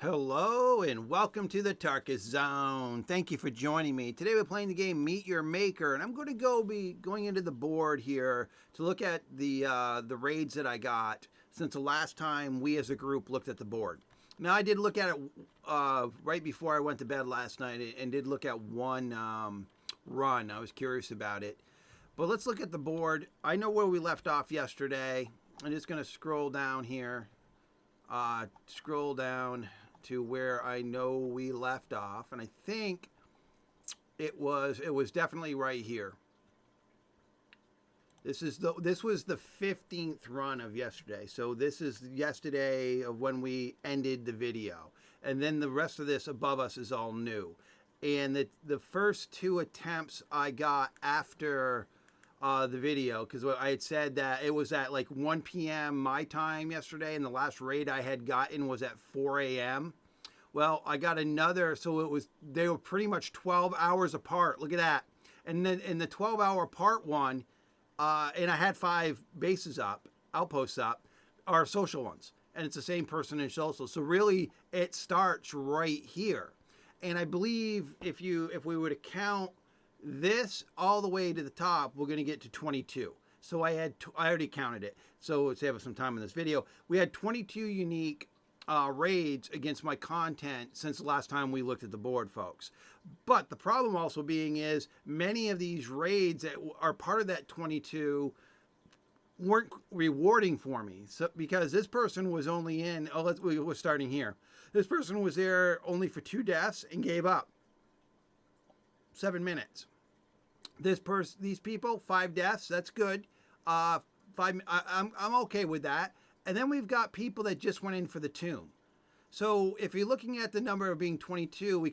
Hello and welcome to the Tarkus Zone. Thank you for joining me. Today we're playing the game Meet Your Maker, and I'm going to be going into the board here to look at the raids that I got since the last time we as a group looked at the board. Now I did look at it right before I went to bed last night and did look at one run. I was curious about it. But let's look at the board. I know where we left off yesterday. I'm just going to scroll down here. Scroll down to where I know we left off, and I think it was definitely right here. This was the 15th run of yesterday. So this is yesterday of when we ended the video. And then the rest of this above us is all new. And the first two attempts I got after the video, because I had said that it was at like 1 p.m. my time yesterday, and the last raid I had gotten was at 4 a.m. Well, I got another, so they were pretty much 12 hours apart. Look at that. And then in the 12-hour part one, and I had 5 bases up, outposts up, are social ones, and it's the same person in social. So really, it starts right here. And I believe if we were to count this all the way to the top, we're going to get to 22. So I already counted it. So save us some time in this video. We had 22 unique raids against my content since the last time we looked at the board, folks. But the problem also being is many of these raids that are part of that 22 weren't rewarding for me. So because this person was only in, we're starting here. This person was there only for 2 deaths and gave up. 7 minutes. These people, 5 deaths. That's good. 5. I'm okay with that. And then we've got people that just went in for the tomb. So if you're looking at the number of being 22, we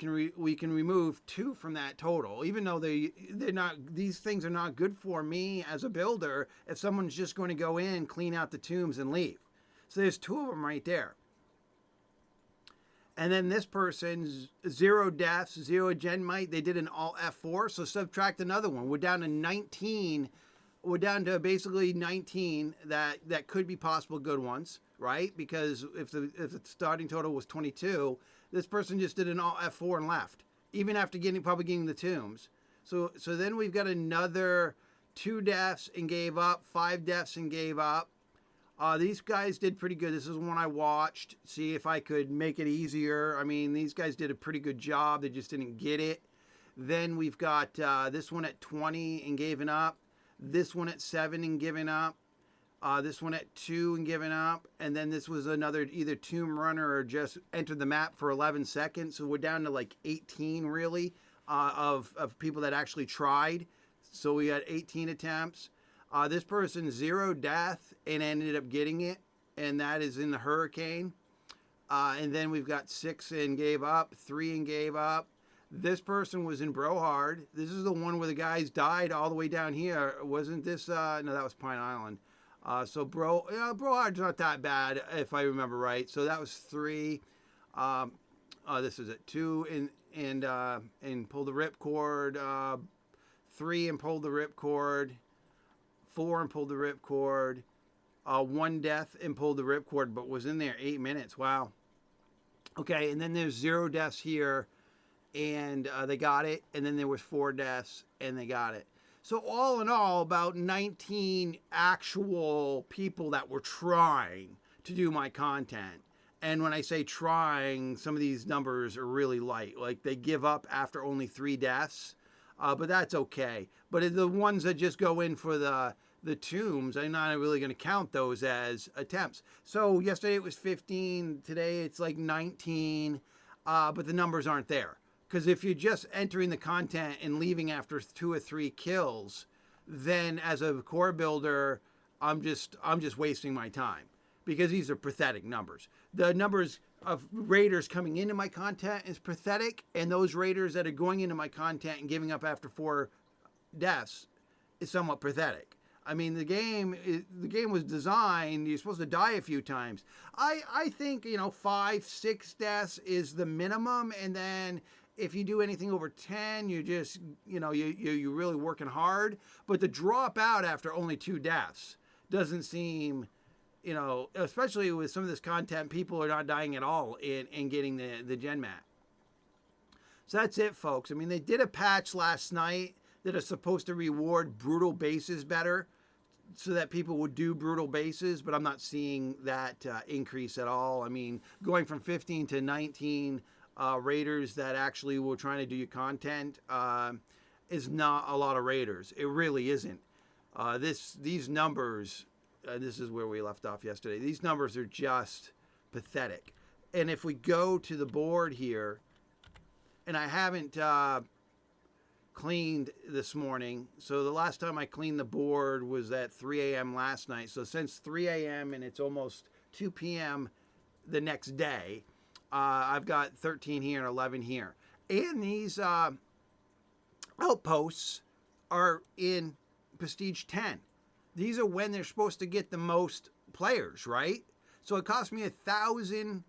can remove 2 from that total. Even though they're not, these things are not good for me as a builder. If someone's just going to go in, clean out the tombs, and leave. So there's 2 of them right there. And then this person's 0 deaths, 0 Genmat. They did an all F4, so subtract another one. We're down to 19. We're down to basically 19 that could be possible good ones, right? Because if the starting total was 22, this person just did an all F4 and left, even after probably getting the tombs. So then we've got another 2 deaths and gave up, 5 deaths and gave up. These guys did pretty good. This is one I watched, see if I could make it easier. I mean, these guys did a pretty good job. They just didn't get it. Then we've got this one at 20 and giving up. This one at 7 and giving up. This one at 2 and giving up. And then this was another either tomb runner or just entered the map for 11 seconds. So we're down to like 18 really of people that actually tried. So we had 18 attempts. This person 0 death and ended up getting it, and that is in the hurricane. And then we've got 6 and gave up, 3 and gave up. This person was in Brohard. This is the one where the guys died all the way down here. Wasn't this? No, that was Pine Island. So Brohard's not that bad if I remember right. So that was 3. This is at 2 and pulled the ripcord. 3 and pulled the ripcord. 4 and pulled the ripcord. 1 death and pulled the ripcord, but was in there 8 minutes. Wow. Okay, and then there's 0 deaths here, and they got it. And then there was 4 deaths, and they got it. So all in all, about 19 actual people that were trying to do my content. And when I say trying, some of these numbers are really light. Like they give up after only 3 deaths, but that's okay. But the ones that just go in for the tombs, I'm not really going to count those as attempts. So yesterday it was 15. Today it's like 19, but the numbers aren't there. Because if you're just entering the content and leaving after 2 or 3 kills, then as a core builder, I'm just wasting my time. Because these are pathetic numbers. The numbers of raiders coming into my content is pathetic, and those raiders that are going into my content and giving up after 4 deaths is somewhat pathetic. I mean, the game was designed, you're supposed to die a few times. I think, 5, 6 deaths is the minimum, and then if you do anything over 10, you just, you're really working hard. But to drop out after only 2 deaths doesn't seem you know, especially with some of this content, people are not dying at all in getting the Genmat. So that's it, folks. I mean, they did a patch last night that is supposed to reward brutal bases better so that people would do brutal bases, but I'm not seeing that increase at all. I mean, going from 15 to 19 raiders that actually were trying to do your content is not a lot of raiders. It really isn't. These numbers, this is where we left off yesterday. These numbers are just pathetic. And if we go to the board here, and I haven't cleaned this morning. So the last time I cleaned the board was at 3 a.m. last night. So since 3 a.m. and it's almost 2 p.m. the next day, I've got 13 here and 11 here. And these outposts are in Prestige 10. These are when they're supposed to get the most players, right? So it cost me 1,000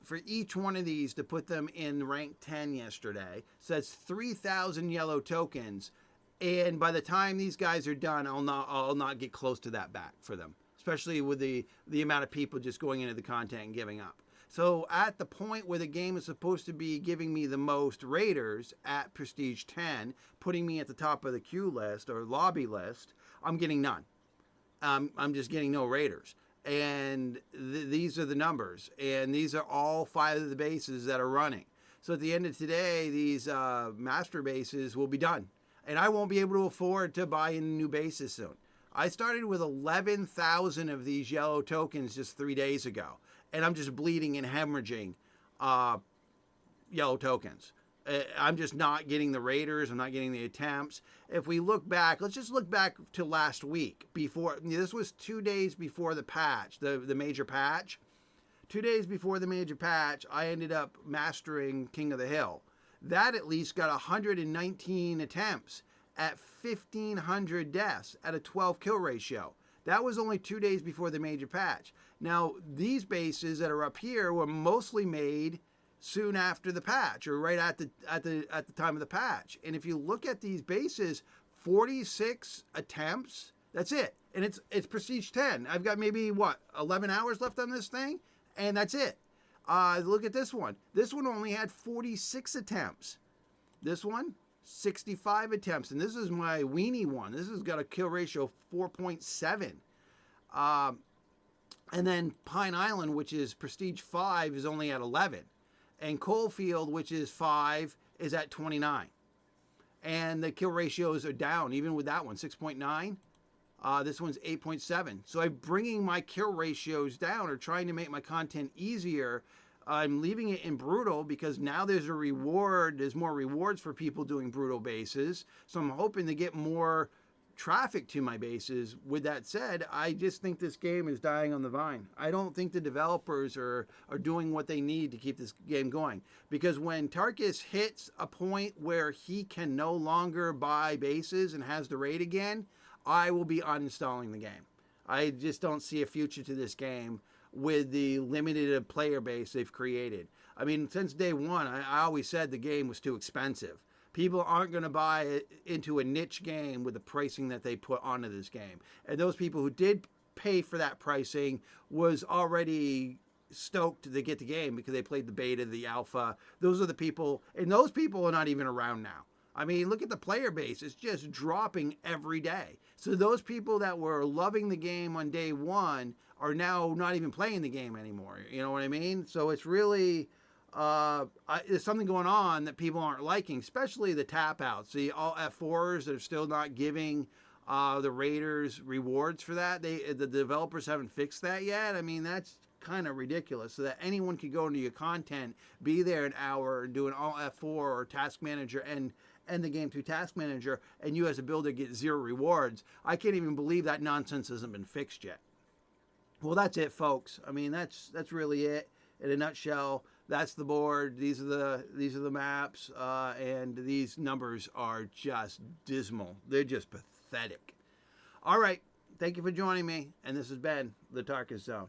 for each one of these to put them in rank 10 yesterday. So that's 3,000 yellow tokens. And by the time these guys are done, I'll not get close to that back for them, especially with the amount of people just going into the content and giving up. So at the point where the game is supposed to be giving me the most raiders at Prestige 10, putting me at the top of the queue list or lobby list, I'm getting none. I'm just getting no raiders. And these are the numbers. And these are all 5 of the bases that are running. So at the end of today, these master bases will be done. And I won't be able to afford to buy in new bases soon. I started with 11,000 of these yellow tokens just 3 days ago. And I'm just bleeding and hemorrhaging yellow tokens. I'm just not getting the raiders. I'm not getting the attempts. If we look back, let's just look back to last week. This was 2 days before the patch, the major patch. 2 days before the major patch, I ended up mastering King of the Hill. That at least got 119 attempts at 1,500 deaths at a 12 kill ratio. That was only 2 days before the major patch. Now, these bases that are up here were mostly made soon after the patch, or right at the time of the patch. And if you look at these bases, 46 attempts, that's it. And it's Prestige 10. I've got maybe 11 hours left on this thing, and that's it. Look at this one. This one only had 46 attempts. This one, 65 attempts, and this is my weenie one. This has got a kill ratio of 4.7. And then Pine Island, which is Prestige 5, is only at 11. And Coalfield, which is 5, is at 29. And the kill ratios are down, even with that one, 6.9. This one's 8.7. So I'm bringing my kill ratios down, or trying to make my content easier. I'm leaving it in brutal because now there's a reward. There's more rewards for people doing brutal bases. So I'm hoping to get more traffic to my bases. With that said, I just think this game is dying on the vine. I don't think the developers are doing what they need to keep this game going. Because when Tarkus hits a point where he can no longer buy bases and has the raid again, I will be uninstalling the game. I just don't see a future to this game with the limited player base they've created. I mean, since day one, I always said the game was too expensive. People aren't going to buy into a niche game with the pricing that they put onto this game. And those people who did pay for that pricing was already stoked to get the game because they played the beta, the alpha. Those are the people, and those people are not even around now. I mean, look at the player base. It's just dropping every day. So those people that were loving the game on day one are now not even playing the game anymore. You know what I mean? So it's really... there's something going on that people aren't liking, especially the tap outs, the all F4s that are still not giving the raiders rewards for that. The developers haven't fixed that yet. I mean, that's kind of ridiculous. So that anyone could go into your content, be there an hour, and do an all F4 or task manager and end the game through task manager, and you as a builder get 0 rewards. I can't even believe that nonsense hasn't been fixed yet. Well, that's it, folks. I mean, that's really it in a nutshell. That's the board. These are the maps, and these numbers are just dismal. They're just pathetic. All right, thank you for joining me, and this has been the Tarkus Zone.